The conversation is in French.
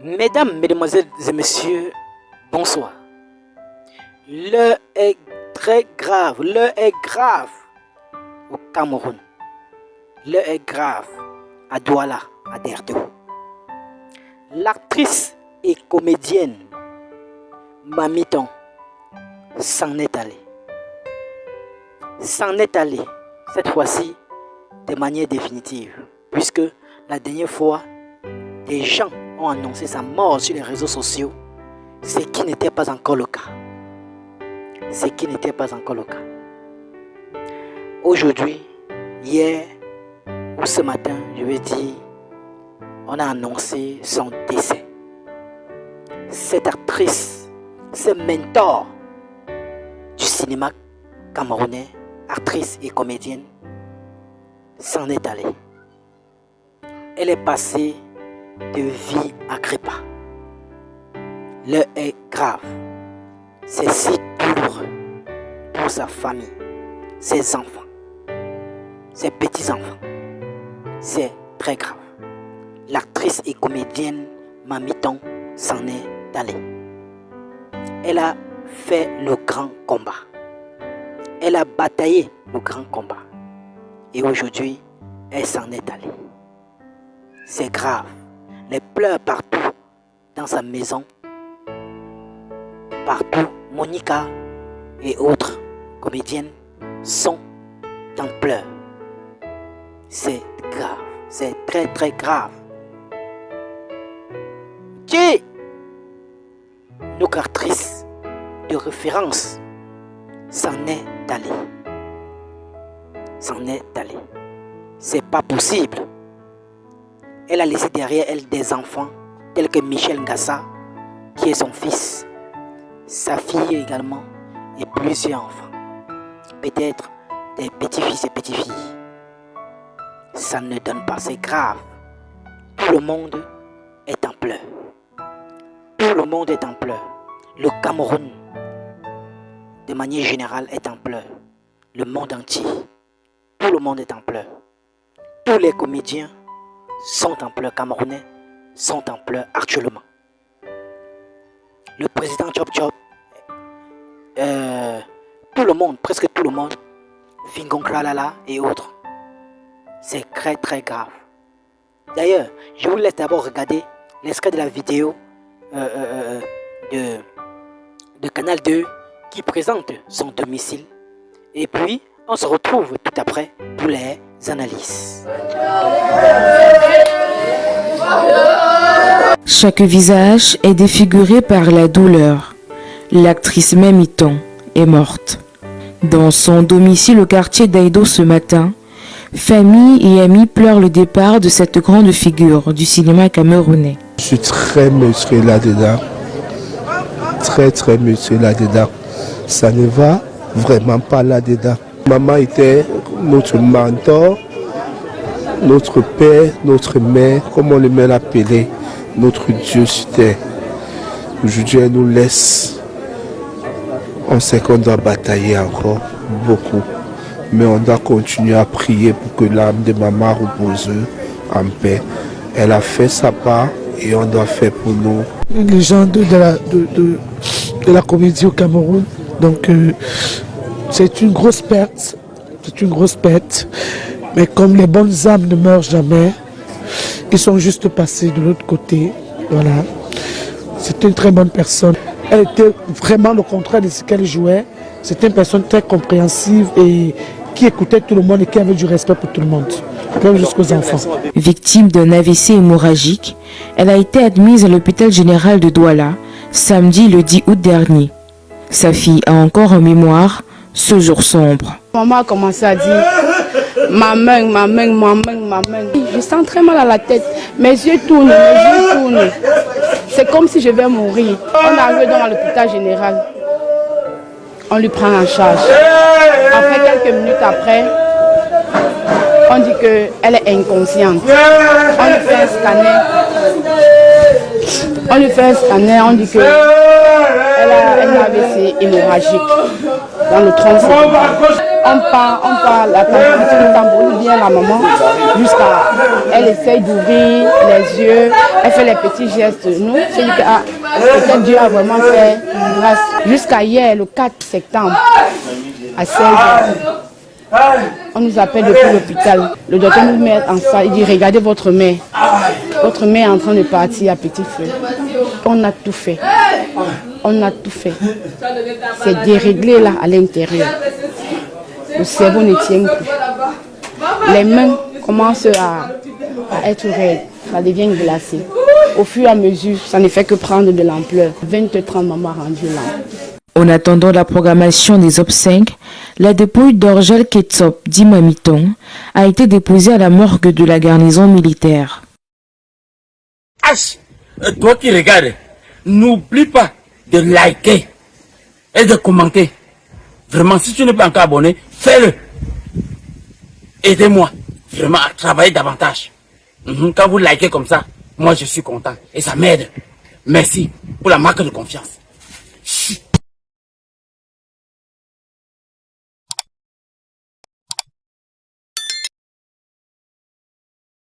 Mesdames, Mesdemoiselles et Messieurs, bonsoir. L'heure est très grave, l'heure est grave au Cameroun. L'heure est grave à Douala, à Derdo. L'actrice et comédienne Mamiton s'en est allée. S'en est allée, cette fois-ci, de manière définitive, puisque la dernière fois, des gens ont annoncé sa mort sur les réseaux sociaux, ce qui n'était pas encore le cas. Ce qui n'était pas encore le cas. Aujourd'hui, hier ou ce matin, je vais dire, on a annoncé son décès. Cette actrice, ce mentor du cinéma camerounais, actrice et comédienne, s'en est allée. Elle est passée de vie à crépa. L'heure est grave. C'est si douloureux pour sa famille, ses enfants, ses petits-enfants. C'est très grave. L'actrice et comédienne Mamiton s'en est allée. Elle a fait le grand combat. Elle a bataillé le grand combat. Et aujourd'hui, elle s'en est allée. C'est grave. Les pleurs partout dans sa maison. Partout, Monica et autres comédiennes sont en pleurs. C'est grave. C'est très très grave. Qui notre actrice de référence s'en est allée. S'en est allée. C'est pas possible. Elle a laissé derrière elle des enfants tels que Michel Ngassa, qui est son fils, sa fille également, et plusieurs enfants. Peut-être des petits-fils et petites-filles. Ça ne donne pas, c'est grave. Tout le monde est en pleurs. Tout le monde est en pleurs. Le Cameroun, de manière générale, est en pleurs. Le monde entier. Tout le monde est en pleurs. Tous les comédiens sont en pleurs, camerounais sont en pleurs actuellement. Le président Chop Chop, tout le monde, presque tout le monde, Fingon Kralala et autres. C'est très très grave. D'ailleurs, je vous laisse d'abord regarder l'extrait de la vidéo de Canal 2 qui présente son domicile. Et puis, on se retrouve tout après pour les analyses. Chaque visage est défiguré par la douleur. L'actrice Mamiton est morte. Dans son domicile au quartier d'Aïdo ce matin, famille et amis pleurent le départ de cette grande figure du cinéma camerounais. Je suis très meurtri là-dedans. Très meurtri là-dedans. Ça ne va vraiment pas là-dedans. Maman était notre mentor, notre père, notre mère, comme on l'aimait l'appeler, notre Dieu sur terre. Aujourd'hui, elle nous laisse. On sait qu'on doit batailler encore beaucoup, mais on doit continuer à prier pour que l'âme de maman repose en paix. Elle a fait sa part et on doit faire pour nous. Une légende de la comédie au Cameroun. Donc, c'est une grosse perte. C'est une grosse perte. Mais comme les bonnes âmes ne meurent jamais, ils sont juste passés de l'autre côté. Voilà. C'était une très bonne personne. Elle était vraiment le contraire de ce qu'elle jouait. C'était une personne très compréhensive et qui écoutait tout le monde et qui avait du respect pour tout le monde, même jusqu'aux enfants. Victime d'un AVC hémorragique, elle a été admise à l'hôpital général de Douala samedi le 10 août dernier. Sa fille a encore en mémoire ce jour sombre. Maman a commencé à dire ma main. Je sens très mal à la tête. Mes yeux tournent. C'est comme si je vais mourir. On arrive dans l'hôpital général. On lui prend en charge. Après quelques minutes après, on dit qu'elle est inconsciente. On lui fait un scanner. On dit qu'elle a un AVC hémorragique dans le tronc cérébral. On part, la température tambourine bien la maman jusqu'à... Elle essaye d'ouvrir les yeux, elle fait les petits gestes. Nous, c'est que peut-être Dieu a vraiment fait grâce. Jusqu'à hier, le 4 septembre, à 16h, on nous appelle depuis l'hôpital. Le docteur nous met en salle, il dit regardez votre mère. Votre mère est en train de partir à petit feu. On a tout fait. On a tout fait. C'est déréglé là à l'intérieur. Le cerveau ne tient plus. Les mains commencent à être raides. Ça devient glacé. Au fur et à mesure, ça ne fait que prendre de l'ampleur. 20h30, maman a rendu là. En attendant la programmation des obsèques, la dépouille d'Orgel Ketsop, dit Mamiton, a été déposée à la morgue de la garnison militaire. H, toi qui regardes, n'oublie pas de liker et de commenter. Vraiment, si tu n'es pas encore abonné, fais-le. Aidez-moi vraiment à travailler davantage. Quand vous likez comme ça, moi je suis content et ça m'aide. Merci pour la marque de confiance.